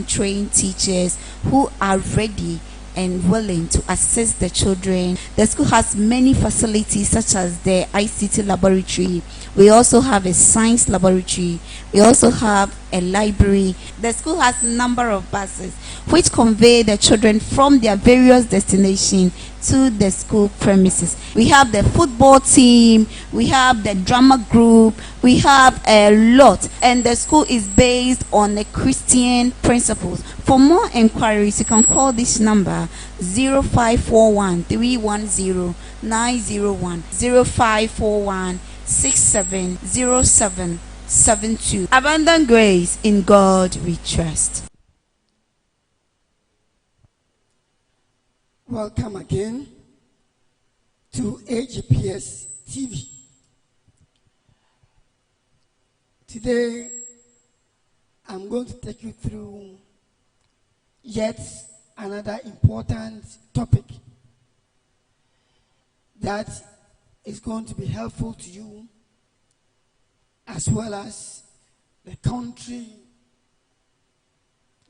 trained teachers who are ready and willing to assist the children. The school has many facilities such as the ICT laboratory. We also have a science laboratory. We also have a library. The school has a number of buses which convey the children from their various destinations to the school premises. We have the football team, we have the drama group, we have a lot, and the school is based on the Christian principles. For more inquiries, you can call this number 0541 310 901 0541 670772. Abundant grace, in God we trust. Welcome again to AGPS TV. Today, I'm going to take you through yet another important topic that is going to be helpful to you as well as the country,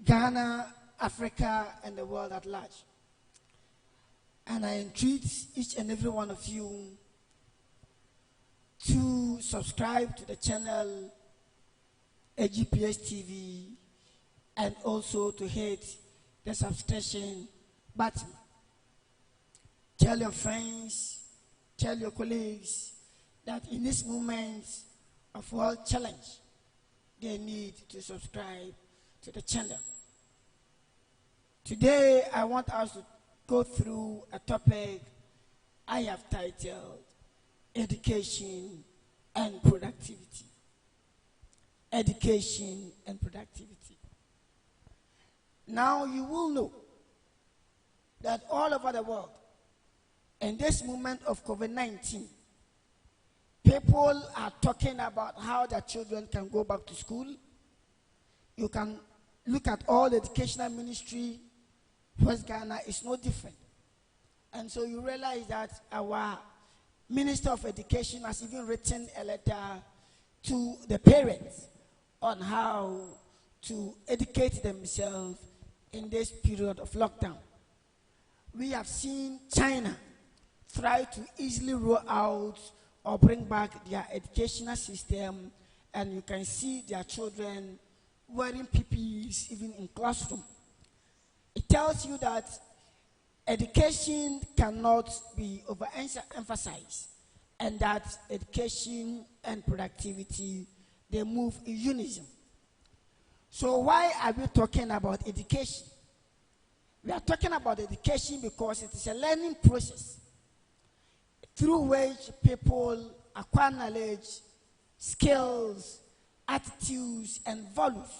Ghana, Africa, and the world at large. And I entreat each and every one of you to subscribe to the channel AGPS TV and also to hit the subscription button. Tell your friends, tell your colleagues that in this moment of world challenge, they need to subscribe to the channel. Today, I want us to go through a topic I have titled Education and Productivity. Education and productivity. Now you will know that all over the world, in this moment of COVID-19, people are talking about how their children can go back to school. You can look at all the educational ministry. West Ghana is no different. And so you realize that our Minister of Education has even written a letter to the parents on how to educate themselves in this period of lockdown. We have seen China try to easily roll out or bring back their educational system, and you can see their children wearing PPEs even in classroom. It tells you that education cannot be overemphasized, and that education and productivity, they move in unison. So why are we talking about education? We are talking about education because it is a learning process through which people acquire knowledge, skills, attitudes, and values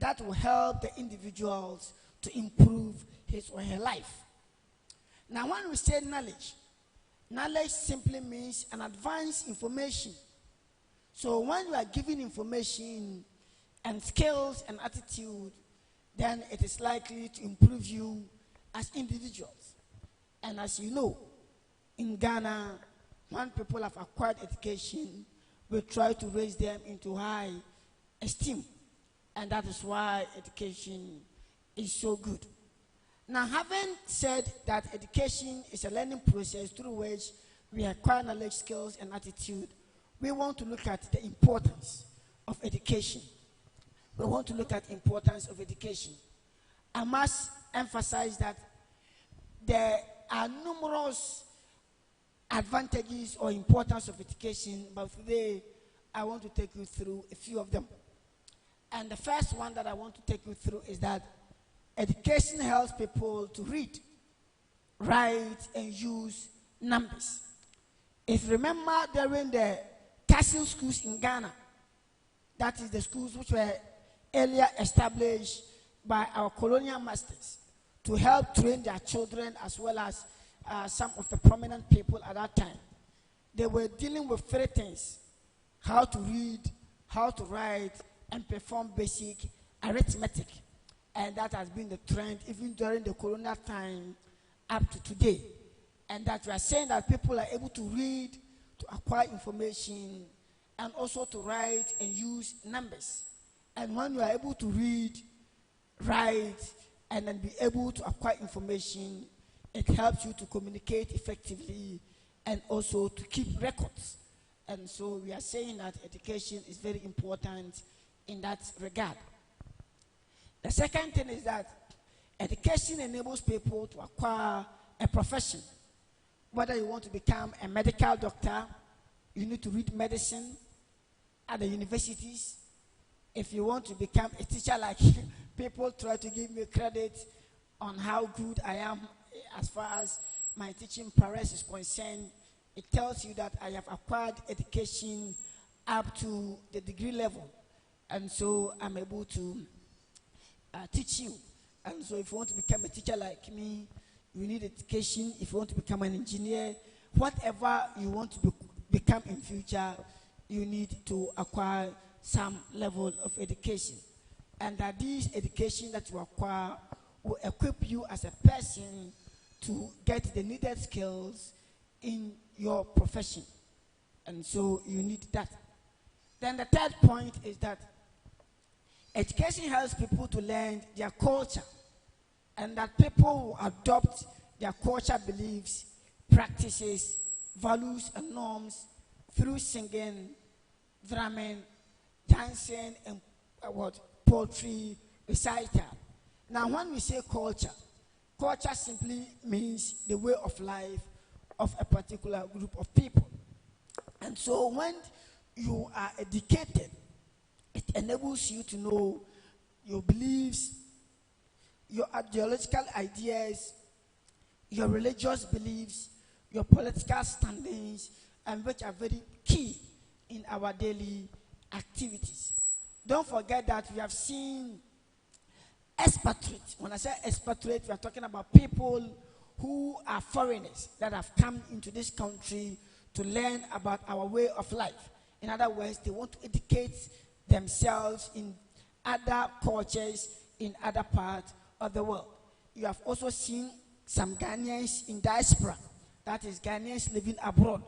that will help the individuals to improve his or her life. Now, when we say knowledge, knowledge simply means an advanced information. So when you are given information and skills and attitude, then it is likely to improve you as individuals. And as you know, in Ghana, when people have acquired education, we try to raise them into high esteem. And that is why education is so good. Now, having said that education is a learning process through which we acquire knowledge, skills, and attitude, we want to look at the importance of education. We want to look at the importance of education. I must emphasize that there are numerous advantages or importance of education, but today I want to take you through a few of them. And the first one that I want to take you through is that education helps people to read, write, and use numbers. If you remember during the castle schools in Ghana, that is the schools which were earlier established by our colonial masters to help train their children as well as some of the prominent people at that time. They were dealing with three things: how to read, how to write, and perform basic arithmetic. And that has been the trend even during the colonial time up to today. And that we are saying that people are able to read, to acquire information, and also to write and use numbers. And when you are able to read write, and then be able to acquire information. It helps you to communicate effectively and also to keep records. And so we are saying that education is very important in that regard. The second thing is that education enables people to acquire a profession. Whether you want to become a medical doctor, you need to read medicine at the universities. If you want to become a teacher, like people try to give me credit on how good I am as far as my teaching prowess is concerned, it tells you that I have acquired education up to the degree level. And so I'm able to teach you. And so if you want to become a teacher like me, you need education. If you want to become an engineer, whatever you want to become in future, you need to acquire some level of education. And that this education that you acquire will equip you as a person to get the needed skills in your profession. And so you need that. Then the third point is that education helps people to learn their culture, and that people will adopt their culture beliefs, practices, values, and norms through singing, drumming, dancing, and poetry, recital. Now, when we say culture, culture simply means the way of life of a particular group of people. And so when you are educated, it enables you to know your beliefs, your ideological ideas, your religious beliefs, your political standings, and which are very key in our daily activities. Don't forget that we have seen expatriates. When I say expatriate, we are talking about people who are foreigners that have come into this country to learn about our way of life. In other words, they want to educate themselves in other cultures in other parts of the world. You have also seen some Ghanaians in diaspora, that is Ghanaians living abroad,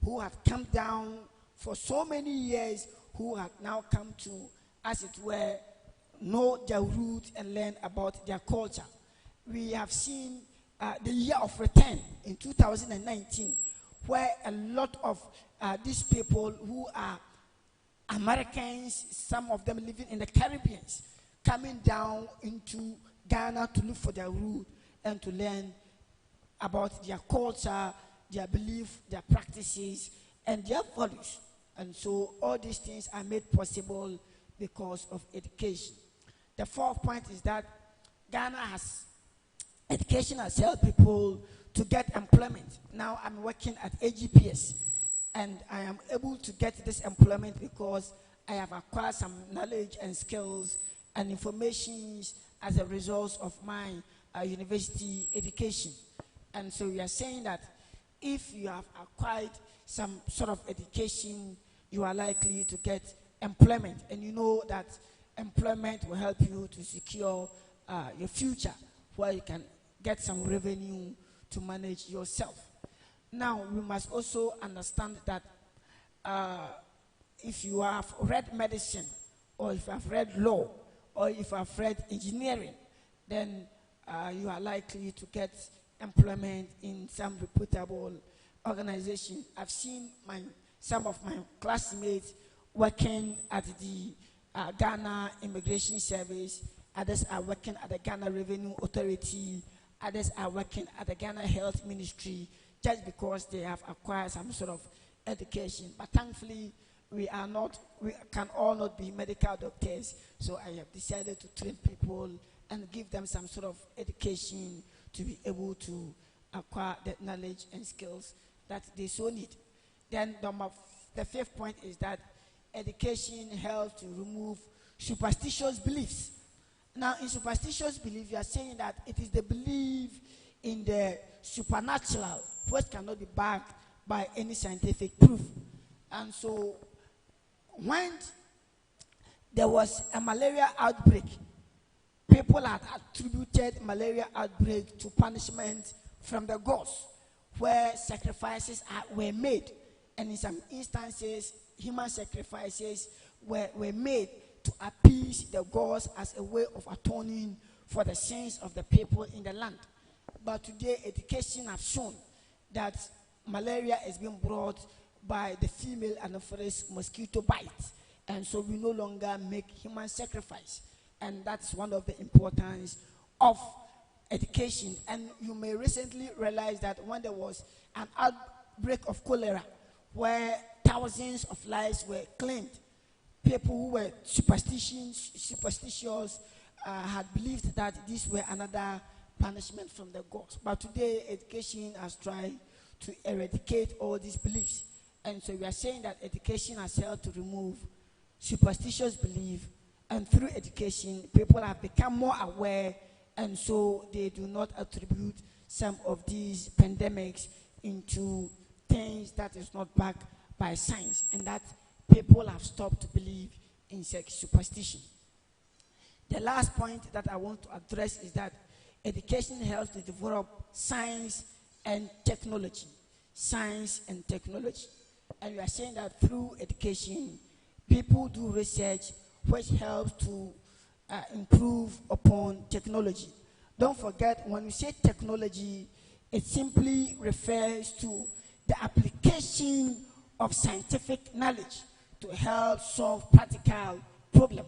who have come down for so many years, who have now come to, as it were, know their roots and learn about their culture. We have seen the year of return in 2019, where a lot of these people who are Americans, some of them living in the Caribbean, coming down into Ghana to look for their root and to learn about their culture, their belief, their practices, and their values. And so all these things are made possible because of education. The fourth point is that education has helped people to get employment. Now I'm working at AGPS, and I am able to get this employment because I have acquired some knowledge and skills and information as a result of my university education. And so we are saying that if you have acquired some sort of education, you are likely to get employment. And you know that employment will help you to secure your future, where you can get some revenue to manage yourself. Now, we must also understand that if you have read medicine, or if you have read law, or if you have read engineering, then you are likely to get employment in some reputable organization. I've seen some of my classmates working at the Ghana Immigration Service, others are working at the Ghana Revenue Authority, others are working at the Ghana Health Ministry, just because they have acquired some sort of education. But thankfully, we can all not be medical doctors, so I have decided to train people and give them some sort of education to be able to acquire the knowledge and skills that they so need. Then the fifth point is that education helps to remove superstitious beliefs. Now, in superstitious belief, you are saying that it is the belief in the supernatural, which cannot be backed by any scientific proof. And so, when there was a malaria outbreak, people had attributed malaria outbreak to punishment from the gods, where sacrifices were made. And in some instances, human sacrifices were made to appease the gods as a way of atoning for the sins of the people in the land. But today, education has shown that malaria is being brought by the female Anopheles mosquito bite. And so we no longer make human sacrifice. And that's one of the importance of education. And you may recently realize that when there was an outbreak of cholera, where thousands of lives were claimed, people who were superstitious had believed that these were another punishment from the gods. But today, education has tried to eradicate all these beliefs. And so we are saying that education has helped to remove superstitious belief, and through education, people have become more aware, and so they do not attribute some of these pandemics into things that is not backed by science, and that people have stopped to believe in such superstition. The last point that I want to address is that education helps to develop science and technology. Science and technology. And we are saying that through education, people do research which helps to improve upon technology. Don't forget, when we say technology, it simply refers to the application of scientific knowledge to help solve practical problem.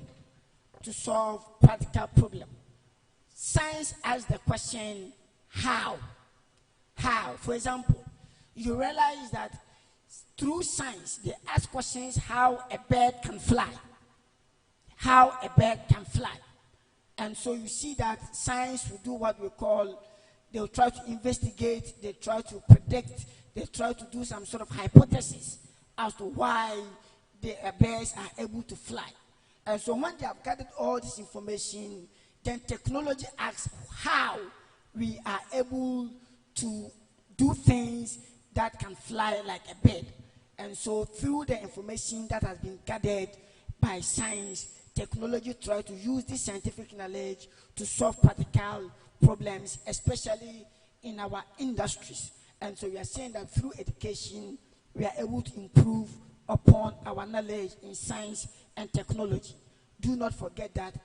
To solve practical problem. Science asks the question, how? How? For example, you realize that through science, they ask questions how a bird can fly. How a bird can fly. And so you see that science will do what we call, they'll try to investigate, they try to predict, they try to do some sort of hypothesis as to why the birds are able to fly. And so when they have gathered all this information, then technology asks how we are able to do things that can fly like a bird. And so through the information that has been gathered by science, technology tries to use this scientific knowledge to solve practical problems, especially in our industries. And so we are saying that through education, we are able to improve upon our knowledge in science and technology. Do not forget that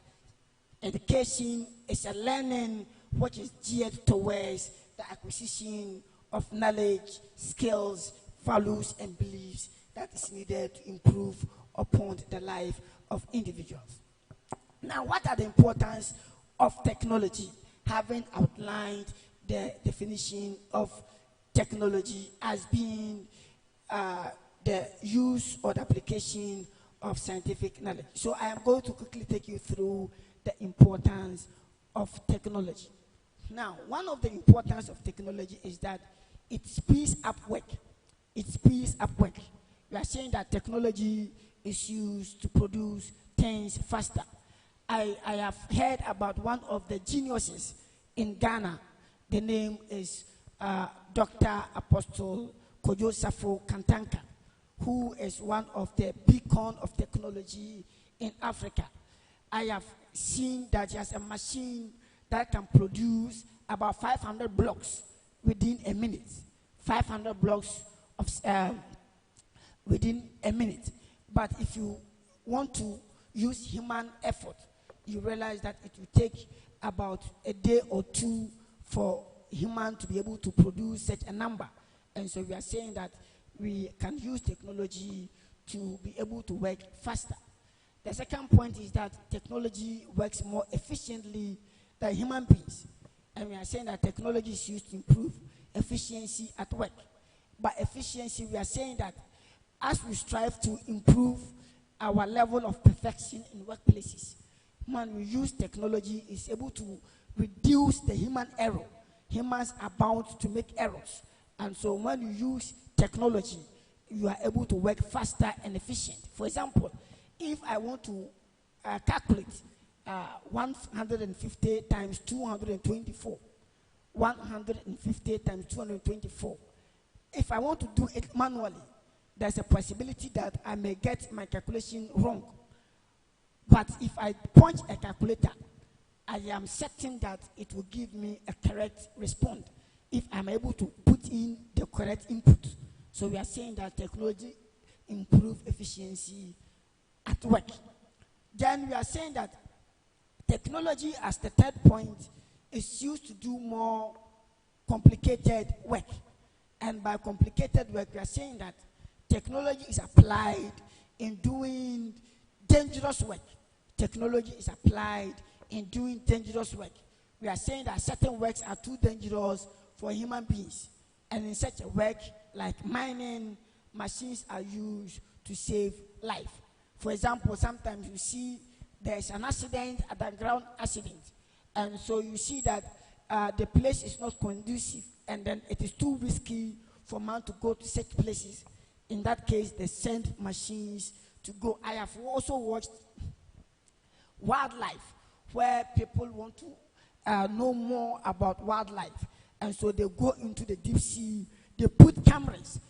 education is a learning which is geared towards the acquisition of knowledge, skills, values, and beliefs that is needed to improve upon the life of individuals. Now, what are the importance of technology? Having outlined the definition of technology as being the use or the application of scientific knowledge. So I am going to quickly take you through the importance of technology. Now, one of the importance of technology is that it speeds up work. It speeds up work. We are saying that technology is used to produce things faster. I have heard about one of the geniuses in Ghana. The name is Dr. Apostle Kojo Safo Kantanka, who is one of the beacon of technology in Africa. I have seen that he has a machine that can produce about 500 blocks within a minute. 500 blocks of within a minute. But if you want to use human effort, you realize that it will take about a day or two for human to be able to produce such a number. And so we are saying that we can use technology to be able to work faster. The second point is that technology works more efficiently than human beings. And we are saying that technology is used to improve efficiency at work. By efficiency, we are saying that as we strive to improve our level of perfection in workplaces, when we use technology, it's able to reduce the human error. Humans are bound to make errors. And so when you use technology, you are able to work faster and efficient. For example, if I want to calculate 150 times 224, 150 times 224, if I want to do it manually, there's a possibility that I may get my calculation wrong. But if I punch a calculator, I am certain that it will give me a correct response if I'm able to put in the correct input. So we are saying that technology improves efficiency at work. Then we are saying that Technology, as the third point, is used to do more complicated work. And by complicated work, we are saying that technology is applied in doing dangerous work. Technology is applied in doing dangerous work. We are saying that certain works are too dangerous for human beings. And in such a work, like mining, machines are used to save life. For example, sometimes you see there's an accident, an underground accident. And so you see that the place is not conducive, and then it is too risky for man to go to such places. In that case, they send machines to go. I have also watched wildlife, where people want to know more about wildlife. And so they go into the deep sea, they put cameras,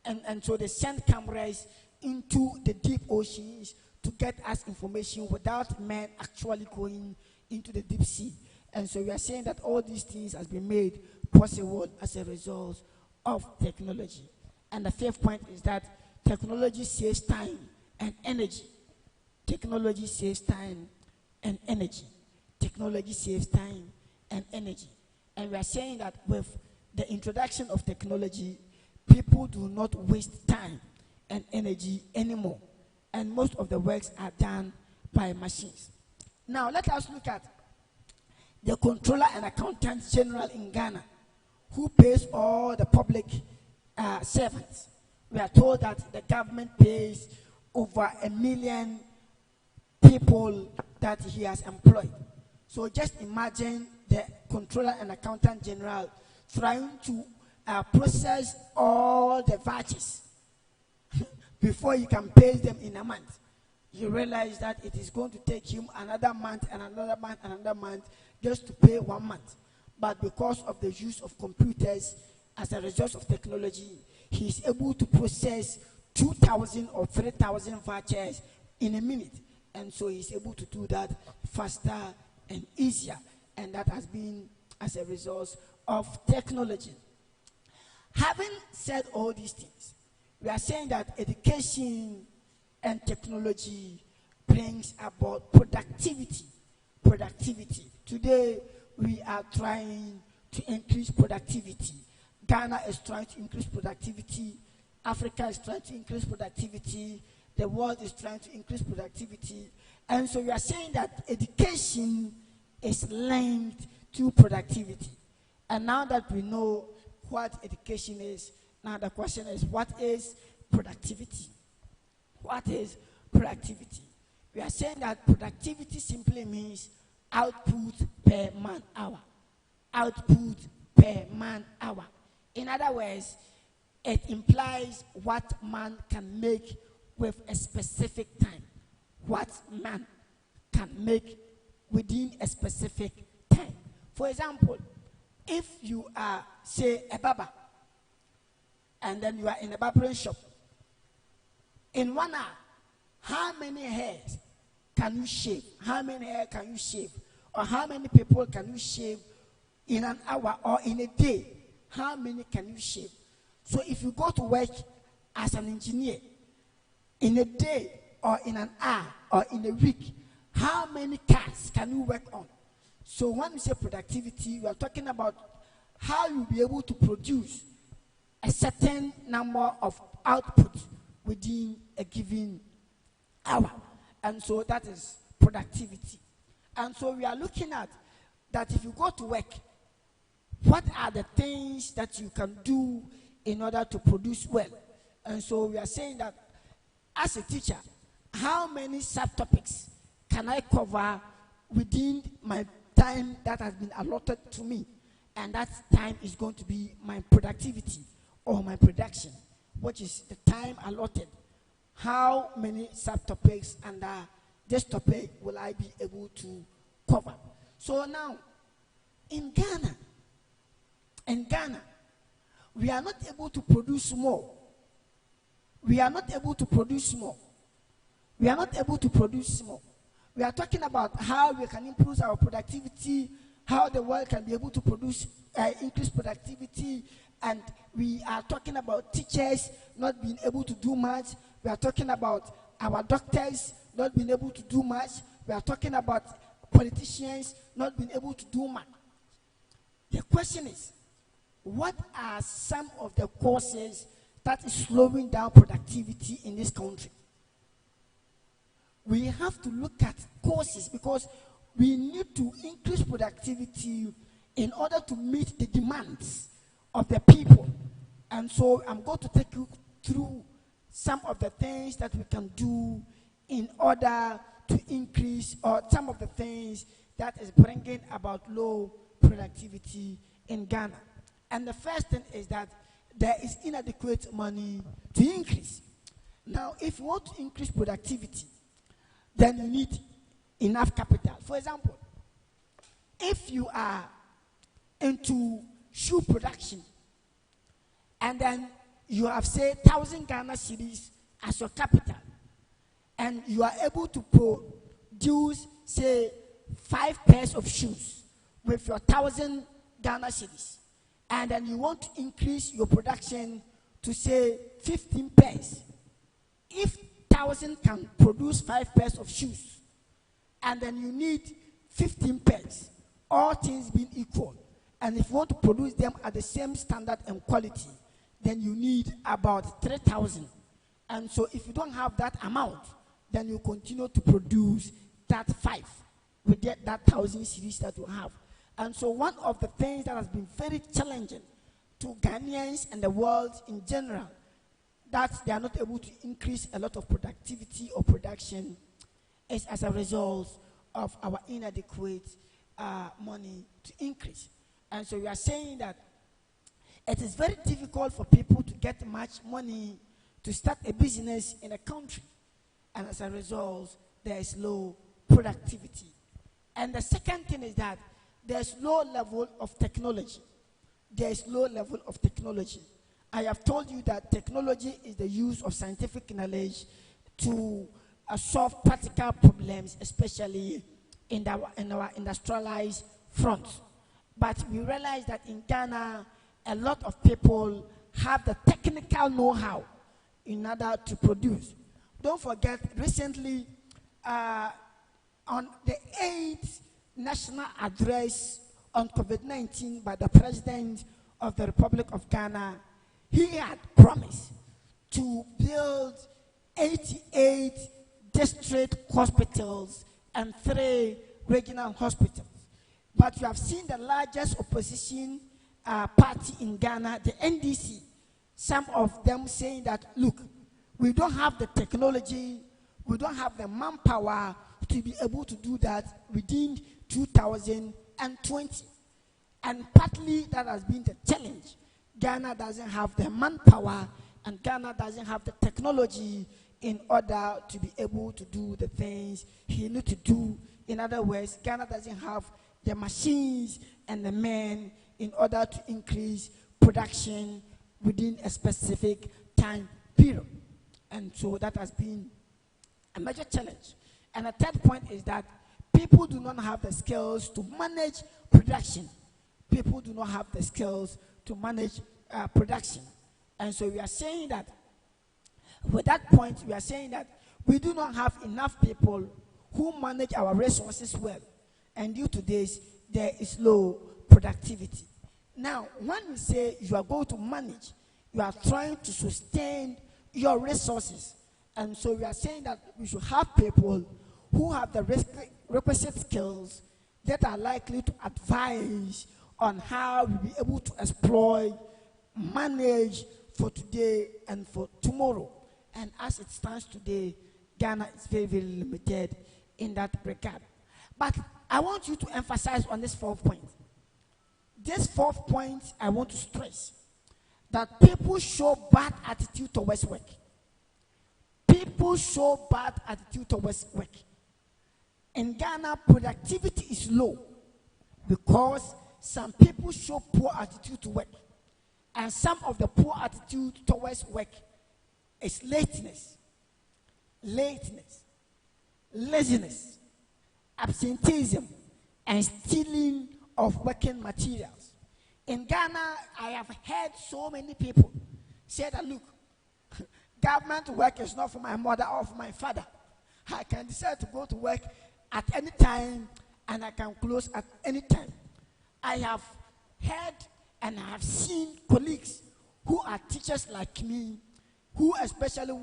and so they send cameras into the deep oceans to get us information without men actually going into the deep sea. And so we are saying that all these things has been made possible as a result of technology. And the fifth point is that technology saves time and energy. Technology saves time and energy. Technology saves time and energy. And we are saying that with the introduction of technology, people do not waste time and energy anymore. And most of the works are done by machines. Now, let us look at the Controller and Accountant General in Ghana, who pays all the public servants. We are told that the government pays over 1 million people that he has employed. So just imagine the Controller and Accountant General trying to process all the vouchers before you can pay them in a month. You realize that it is going to take him another month and another month and another month just to pay 1 month. But because of the use of computers as a result of technology, he is able to process 2,000 or 3,000 vouchers in a minute. And so he is able to do that faster and easier. And that has been as a result of technology. Having said all these things, we are saying that education and technology brings about productivity. Productivity. Today, we are trying to increase productivity. Ghana is trying to increase productivity. Africa is trying to increase productivity. The world is trying to increase productivity. And so we are saying that education is linked to productivity. And now that we know what education is, now the question is, what is productivity? What is productivity? We are saying that productivity simply means output per man hour. Output per man hour. In other words, it implies what man can make with a specific time. What man can make within a specific time. For example, if you are, say, a barber, and then you are in a barbering shop, in 1 hour, how many hairs can you shave? How many hair can you shave? Or how many people can you shave in an hour or in a day? How many can you shave? So if you go to work as an engineer, in a day or in an hour or in a week, how many cars can you work on? So when we say productivity, we are talking about how you'll be able to produce a certain number of output within a given hour. And so that is productivity. And so we are looking at that if you go to work, what are the things that you can do in order to produce well? And so we are saying that as a teacher, how many subtopics can I cover within my time that has been allotted to me? And that time is going to be my productivity or my production, which is the time allotted. How many subtopics under this topic will I be able to cover? So now, in Ghana, we are not able to produce more. We are not able to produce more. We are not able to produce more. We are talking about how we can improve our productivity, how the world can be able to produce, increase productivity, and we are talking about teachers not being able to do much. We are talking about our doctors not being able to do much. We are talking about politicians not being able to do much. The question is, what are some of the causes that is slowing down productivity in this country? We have to look at causes because we need to increase productivity in order to meet the demands of the people. And so I'm going to take you through some of the things that we can do in order to increase, or some of the things that is bringing about low productivity in Ghana. And the first thing is that there is inadequate money to increase. Now, if you want to increase productivity, then you need enough capital. For example, if you are into shoe production, and then you have, say, 1,000 Ghana cedis as your capital, and you are able to produce, say, 5 pairs of shoes with your 1,000 Ghana cedis, and then you want to increase your production to, say, 15 pairs. If 1,000 can produce 5 pairs of shoes, and then you need 15 pairs, all things being equal, and if you want to produce them at the same standard and quality, then you need about 3,000. And so if you don't have that amount, then you continue to produce that 5 with that 1,000 cedis that you have. And so one of the things that has been very challenging to Ghanaians and the world in general, that they are not able to increase a lot of productivity or production, is as a result of our inadequate money to increase. And so we are saying that it is very difficult for people to get much money to start a business in a country. And as a result, there is low productivity. And the second thing is that there's low level of technology. There is low level of technology. I have told you that technology is the use of scientific knowledge to solve practical problems, especially in our industrialized front. But we realize that in Ghana, a lot of people have the technical know-how in order to produce. Don't forget, recently, on the 8th National Address on COVID-19 by the President of the Republic of Ghana, he had promised to build 88 district hospitals and 3 regional hospitals. But you have seen the largest opposition party in Ghana, the NDC, some of them saying that, look, we don't have the technology, we don't have the manpower to be able to do that within 2020. And partly that has been the challenge. Ghana doesn't have the manpower, and Ghana doesn't have the technology in order to be able to do the things he needs to do. In other words, Ghana doesn't have the machines and the men in order to increase production within a specific time period. And so that has been a major challenge. And the third point is that people do not have the skills to manage production. People do not have the skills to manage production. And so we are saying that, with that point, we are saying that we do not have enough people who manage our resources well. And due to this, there is low productivity. Now, when we say you are going to manage, you are trying to sustain your resources. And so we are saying that we should have people who have the requisite skills that are likely to advise on how we'll be able to exploit, manage for today and for tomorrow. And as it stands today, Ghana is very, very limited in that regard. But I want you to emphasize on this 4th point. This 4th point, I want to stress that people show bad attitude towards work. People show bad attitude towards work. In Ghana, productivity is low because some people show poor attitude to work. And some of the poor attitude towards work is laziness, laziness, absenteeism, and stealing of working materials. In Ghana, I have heard so many people say that, look, government work is not for my mother or for my father. I can decide to go to work at any time and I can close at any time. I have heard and I have seen colleagues who are teachers like me, who especially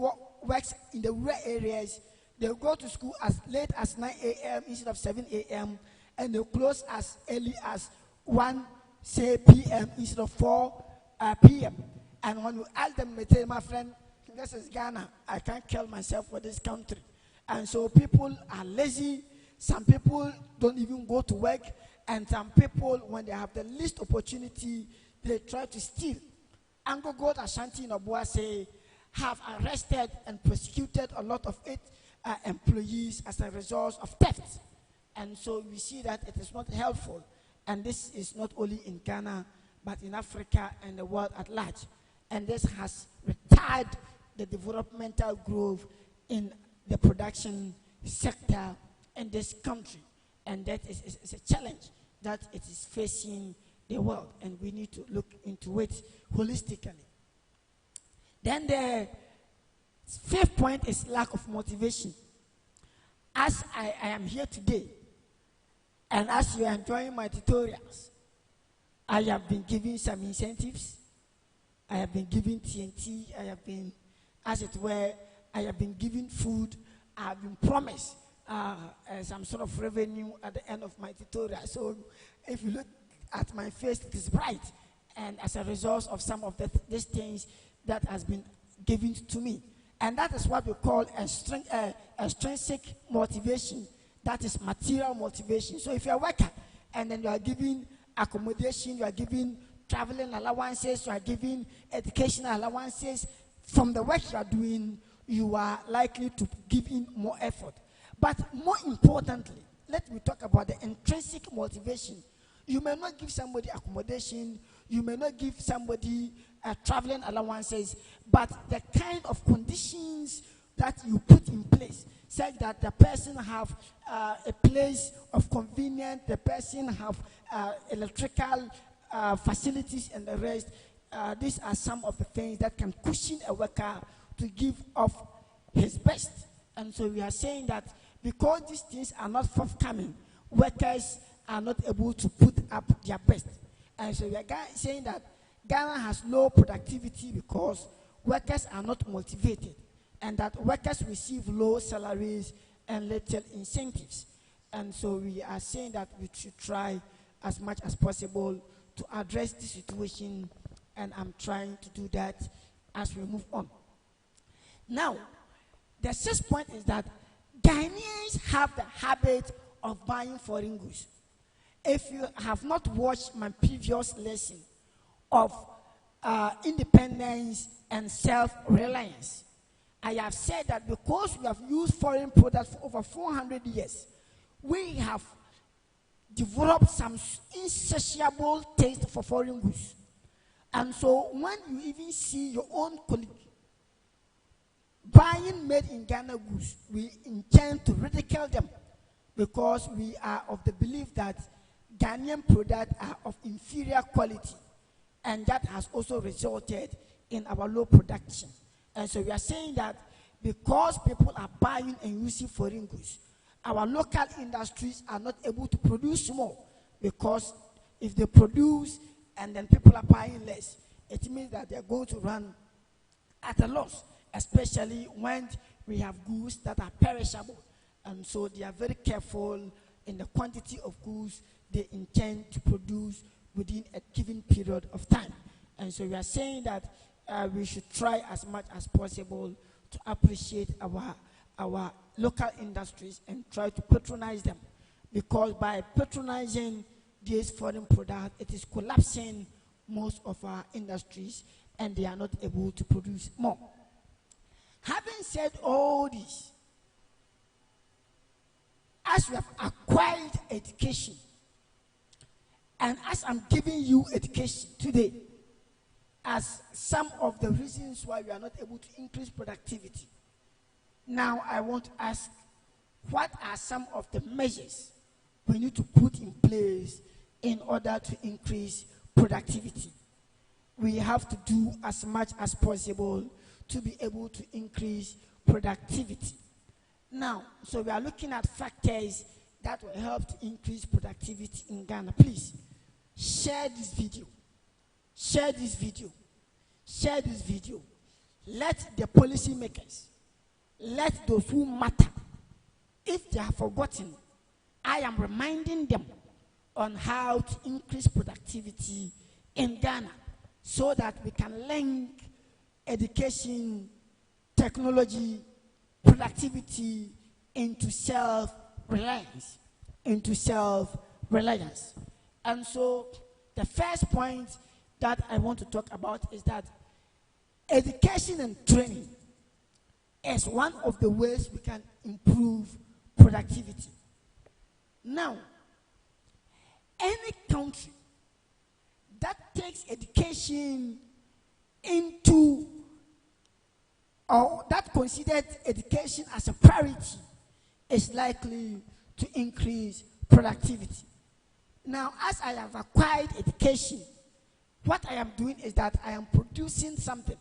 works in the rural areas. They go to school as late as 9 a.m. instead of 7 a.m. and they close as early as 1 p.m. instead of 4 p.m. And when you ask them, they tell my friend, this is Ghana. I can't kill myself for this country. And so people are lazy. Some people don't even go to work. And some people, when they have the least opportunity, they try to steal. Anglo Gold Ashanti in Obuasi have arrested and prosecuted a lot of employees as a result of theft. And so we see that it is not helpful. And this is not only in Ghana, but in Africa and the world at large. And this has retarded the developmental growth in the production sector in this country. And that is a challenge that it is facing the world. And we need to look into it holistically. Then the fifth point is lack of motivation. As I am here today, and as you are enjoying my tutorials, I have been given some incentives. I have been given TNT. I have been, as it were, I have been given food. I have been promised some sort of revenue at the end of my tutorial. So if you look at my face, it is bright. And as a result of some of these things that has been given to me. And that is what we call extrinsic motivation. That is material motivation. So if you're a worker and then you are given accommodation, you are given traveling allowances, you are given educational allowances, from the work you are doing, you are likely to give in more effort. But more importantly, let me talk about the intrinsic motivation. You may not give somebody accommodation, you may not give somebody traveling allowances, but the kind of conditions that you put in place, such that the person have a place of convenience, the person have electrical facilities and the rest. These are some of the things that can cushion a worker to give off his best. And so we are saying that because these things are not forthcoming, workers are not able to put up their best. And so we are saying that Ghana has low productivity because workers are not motivated, and that workers receive low salaries and little incentives. And so we are saying that we should try as much as possible to address this situation, and I'm trying to do that as we move on. Now, the sixth point is that Ghanaians have the habit of buying foreign goods. If you have not watched my previous lesson of independence and self-reliance, I have said that because we have used foreign products for over 400 years, we have developed some insatiable taste for foreign goods. And so when you even see your own colleague buying made in Ghana goods, we intend to ridicule them because we are of the belief that Ghanaian products are of inferior quality, and that has also resulted in our low production. And so we are saying that because people are buying and using foreign goods, our local industries are not able to produce more, because if they produce and then people are buying less, it means that they're going to run at a loss, especially when we have goods that are perishable. And so they are very careful in the quantity of goods they intend to produce within a given period of time. And so we are saying that we should try as much as possible to appreciate our local industries and try to patronize them, because by patronizing these foreign products, it is collapsing most of our industries and they are not able to produce more. Having said all this, as we have acquired education, and as I'm giving you education today, as some of the reasons why we are not able to increase productivity, now I want to ask, what are some of the measures we need to put in place in order to increase productivity? We have to do as much as possible to be able to increase productivity. Now, so we are looking at factors that will help to increase productivity in Ghana. Please share this video. Share this video. Share this video. Let the policymakers, let those who matter, if they have forgotten, I am reminding them on how to increase productivity in Ghana so that we can link education, technology, productivity into self-reliance. And so the first point that I want to talk about is that education and training is one of the ways we can improve productivity. Now, any country that takes education into, or that considers education as a priority, is likely to increase productivity. Now, as I have acquired education, what I am doing is that I am producing something.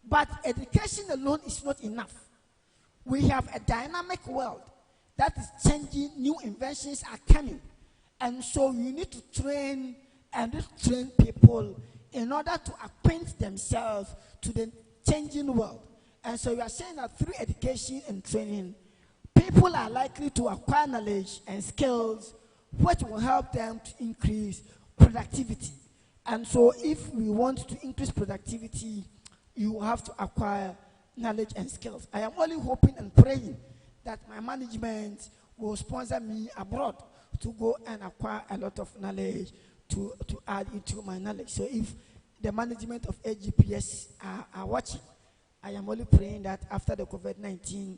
But education alone is not enough. We have a dynamic world that is changing, new inventions are coming. And so you need to train people in order to acquaint themselves to the changing world. And so we are saying that through education and training, people are likely to acquire knowledge and skills which will help them to increase productivity. And so if we want to increase productivity, you have to acquire knowledge and skills. I am only hoping and praying that my management will sponsor me abroad to go and acquire a lot of knowledge to add into my knowledge. So if the management of AGPS are watching, I am only praying that after the COVID-19,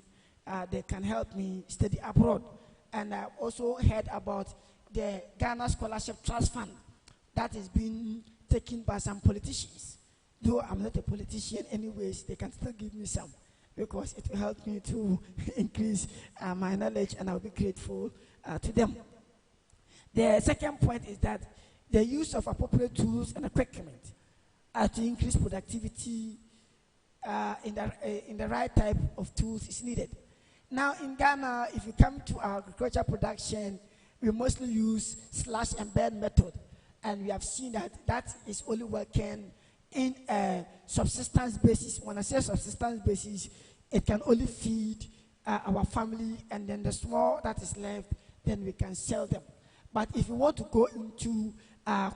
they can help me study abroad. And I also heard about the Ghana Scholarship Trust Fund that is being taken by some politicians. Though I'm not a politician anyways, they can still give me some because it will help me to increase my knowledge, and I'll be grateful to them. The second point is that the use of appropriate tools and equipment to increase productivity in the right type of tools is needed. Now in Ghana, if you come to our agriculture production, we mostly use slash and burn method, and we have seen that that is only working in a subsistence basis. When I say subsistence basis, it can only feed our family, and then the small that is left, then we can sell them. But if you want to go into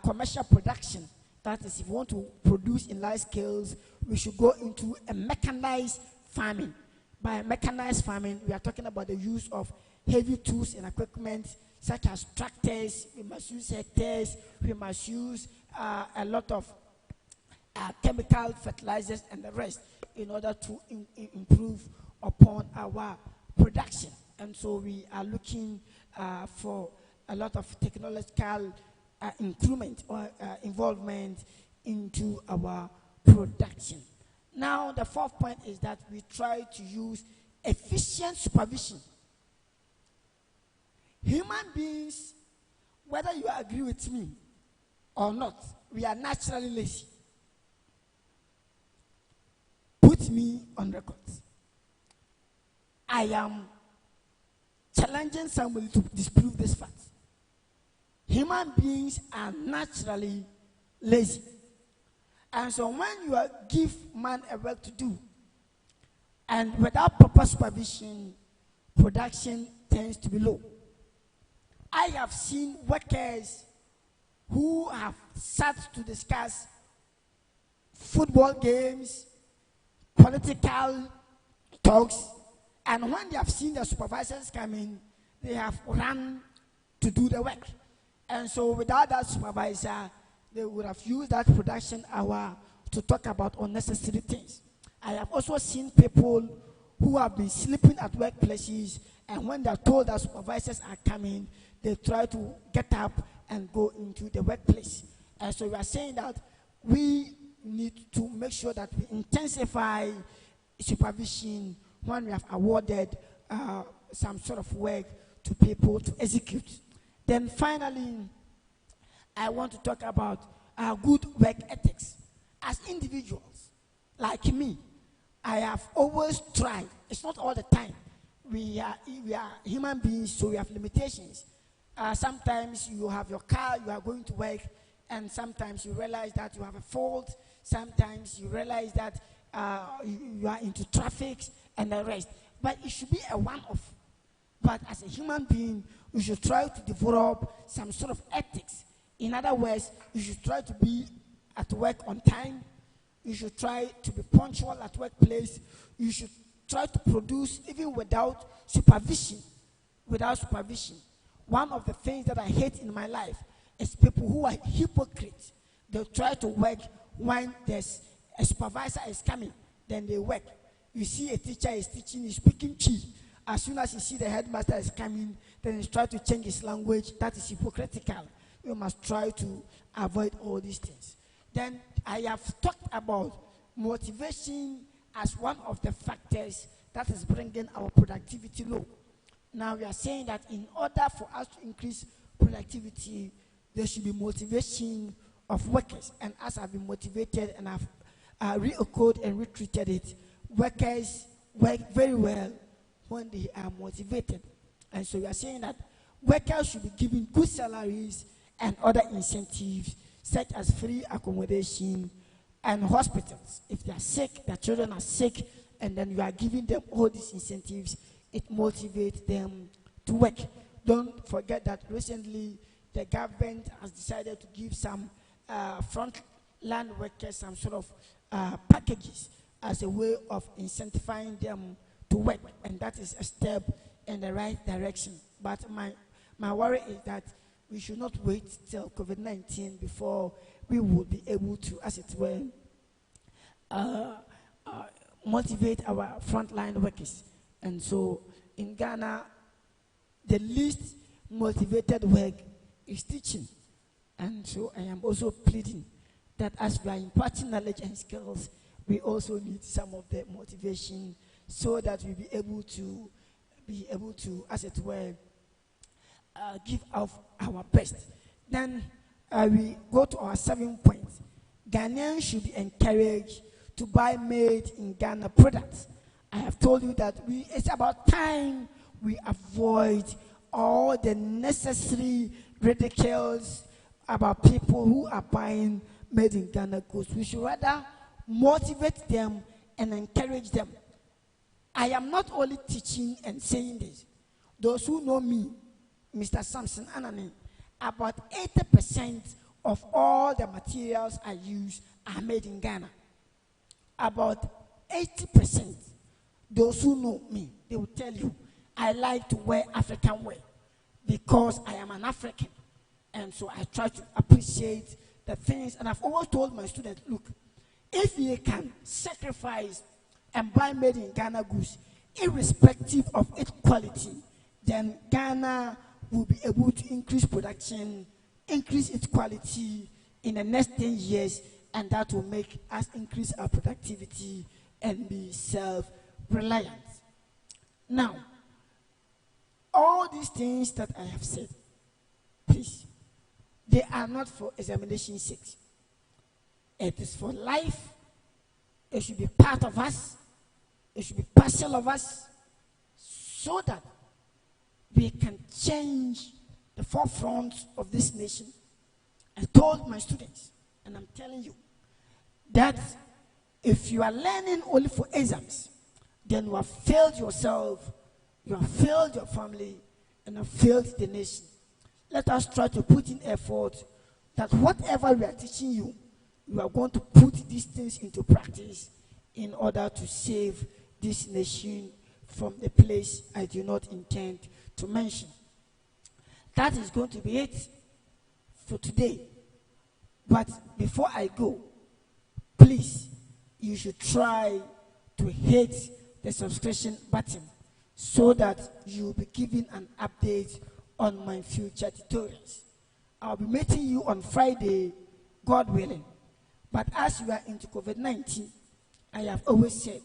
commercial production, that is, if you want to produce in large scales, we should go into a mechanized farming. By mechanized farming, we are talking about the use of heavy tools and equipment such as tractors. We must use hectares. We must use a lot of chemical fertilizers and the rest in order to improve upon our production. And so we are looking for a lot of technological increment or involvement into our production. Now, the fourth point is that we try to use efficient supervision. Human beings, whether you agree with me or not, we are naturally lazy. Put me on record. I am challenging somebody to disprove this fact. Human beings are naturally lazy. And so when you give man a work to do, and without proper supervision, production tends to be low. I have seen workers who have sat to discuss football games, political talks, and when they have seen the supervisors coming, they have run to do the work. And so without that supervisor, they would have used that production hour to talk about unnecessary things. I have also seen people who have been sleeping at workplaces, and when they are told that supervisors are coming, they try to get up and go into the workplace. And so we are saying that we need to make sure that we intensify supervision when we have awarded some sort of work to people to execute. Then finally, I want to talk about good work ethics. As individuals, like me, I have always tried, it's not all the time, we are human beings, so we have limitations. Sometimes you have your car, you are going to work, and sometimes you realize that you have a fault. Sometimes you realize that you are into traffic and the rest. But it should be a one-off. But as a human being, you should try to develop some sort of ethics. In other words, you should try to be at work on time. You should try to be punctual at workplace. You should try to produce even without supervision. Without supervision. One of the things that I hate in my life is people who are hypocrites. They try to work when there's a supervisor is coming, then they work. You see a teacher is teaching, he's speaking Chi. As soon as you see the headmaster is coming, then he's trying to change his language. That is hypocritical. You must try to avoid all these things. Then I have talked about motivation as one of the factors that is bringing our productivity low. Now we are saying that in order for us to increase productivity, there should be motivation of workers. And as I've been motivated and I've re-echoed and retreated it, workers work very well when they are motivated. And so we are saying that workers should be given good salaries and other incentives, such as free accommodation and hospitals. If they are sick, their children are sick, and then you are giving them all these incentives, it motivates them to work. Don't forget that recently the government has decided to give some frontline workers some sort of packages as a way of incentivizing them to work, and that is a step in the right direction. But my worry is that we should not wait till COVID-19 before we will be able to, as it were, motivate our frontline workers. And so in Ghana, the least motivated work is teaching. And so I am also pleading that as we are imparting knowledge and skills, we also need some of the motivation so that we'll be able to, as it were, give off our best. Then we go to our 7th point. Ghanaians should be encouraged to buy made in Ghana products. I have told you that it's about time we avoid all the necessary ridicules about people who are buying made in Ghana goods. We should rather motivate them and encourage them. I am not only teaching and saying this. Those who know me, Mr. Samson Anani, about 80% of all the materials I use are made in Ghana. About 80%. Those who know me, they will tell you, I like to wear African wear because I am an African. And so I try to appreciate the things. And I've always told my students, look, if you can sacrifice and buy made in Ghana goods, irrespective of its quality, then Ghana will be able to increase production, increase its quality in the next 10 years, and that will make us increase our productivity and be self-reliant. Now, all these things that I have said, please, they are not for examination sake. It is for life. It should be part of us. It should be partial of us, so that we can change the forefront of this nation. I told my students, and I'm telling you, that if you are learning only for exams, then you have failed yourself, you have failed your family, and have failed the nation. Let us try to put in effort that whatever we are teaching you, you are going to put these things into practice in order to save this nation from the place I do not intend to mention. That is going to be it for today. But before I go, please, you should try to hit the subscription button so that you will be given an update on my future tutorials. I'll be meeting you on Friday, God willing. But as you are into COVID-19, I have always said,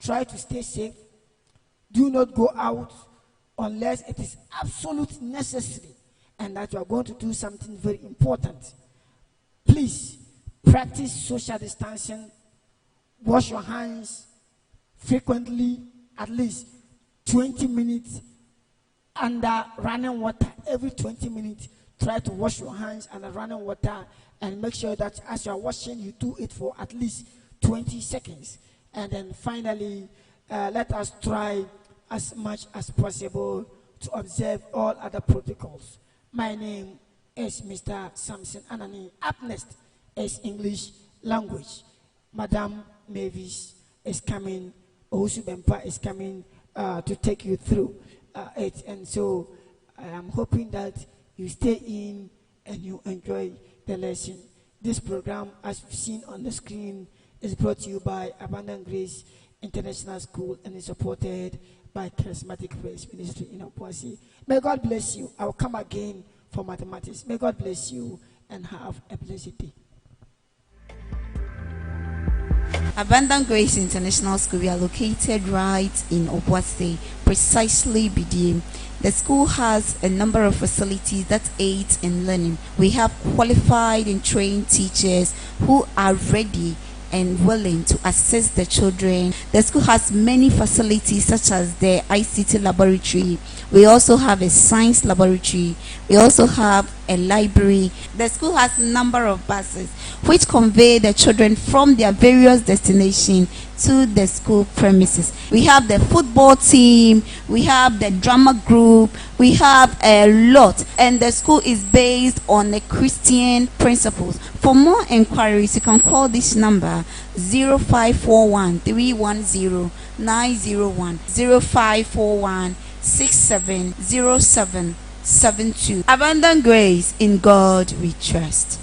try to stay safe. Do not go out unless it is absolutely necessary and that you are going to do something very important. Please practice social distancing. Wash your hands frequently, at least 20 minutes under running water. Every 20 minutes, try to wash your hands under running water, and make sure that as you are washing, you do it for at least 20 seconds. And then finally, let us try as much as possible to observe all other protocols. My name is Mr. Samson Anani. Up next is English language. Madam Mavis is coming, Owusu Bempa is coming to take you through it. And so I am hoping that you stay in and you enjoy the lesson. This program, as you've seen on the screen, is brought to you by Abundant Grace International School and is supported by Charismatic Praise Ministry in Obuasi. May God bless you. I will come again for mathematics. May God bless you and have a blessed day. Abundant Grace International School, we are located right in Obuasi, precisely BDM. The school has a number of facilities that aid in learning. We have qualified and trained teachers who are ready and willing to assist the children. The school has many facilities such as the ICT laboratory. We also have a science laboratory. We also have a library. The school has a number of buses which convey the children from their various destinations to the school premises. We have the football team, we have the drama group, we have a lot, and the school is based on the Christian principles. For more inquiries, you can call this number 0541 310 901 0541 670772. Abundant Grace, in God we trust.